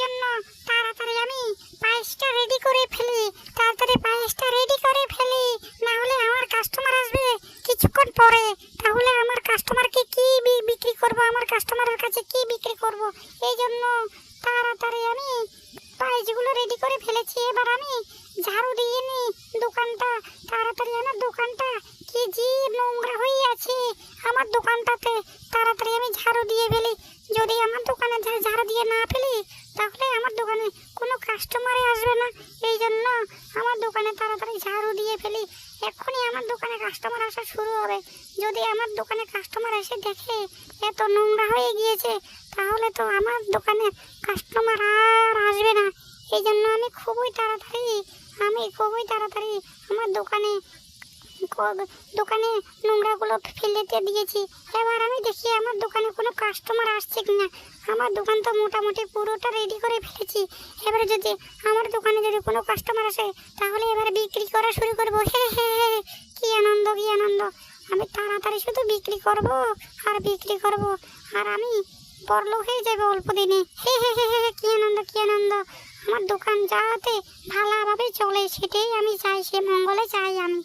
জন্য তাড়াতাড়ি আমি পায়েসটা রেডি করে ফেলি, তাড়াতাড়ি পায়েসটা রেডি করে ফেলি, না হলে আমার কাস্টমার আসবে কিছুক্ষণ পরে। তাহলে আমার কাস্টমারকে কি বিক্রি করব, আমার কাস্টমারের কাছে কি বিক্রি করব, এই জন্য তাড়াতাড়ি আমি পায়েসগুলো রেডি করে ফেলেছি। এবার আমি ঝাড়ু দিয়ে নি দোকানটা, তাড়াতাড়ি আমার দোকানটা কি যে নোংরা হয়ে আছে আমার দোকানটাতে, তাড়াতাড়ি আমি ঝাড়ু দিয়ে ফেলি। যদি আমার দোকানে ঝাড়ু দিয়ে না ফেলি তাহলে আমার দোকানে কোনো কাস্টমারই আসবে না, এই জন্য আমার দোকানে তাড়াতাড়ি ঝাড়ু দিয়ে ফেলি। এক্ষুনি আমার দোকানে কাস্টমার আসা শুরু হবে। যদি আমার দোকানে কাস্টমার এসে দেখে এত নোংরা হয়ে গিয়েছে তাহলে তো আমার দোকানে কাস্টমার আর আসবে না। এই জন্য আমি খুবই তাড়াতাড়ি আমার দোকানে নোংরাগুলো ফেলেতে দিয়েছি। এবার আমি দেখি আমার দোকানে কোনো কাস্টমার আসছে কিনা। আমার দোকান তো মোটামুটি পুরোটা রেডি করে ফেলেছি। এবারে যদি আমার দোকানে যদি কোনো কাস্টমার আসে তাহলে এবার বিক্রি করা শুরু করবো। হে হে হে, কি আনন্দ কি আনন্দ! আমি তাড়াতাড়ি শুধু বিক্রি করব আর আমি বড়লোক হয়ে যাবে অল্প দিনে। হে হে হে হে, কি আনন্দ কি আনন্দ! আমার দোকান যাতে ভালোভাবে চলে সেটাই আমি চাই, সে মঙ্গলে চাই আমি।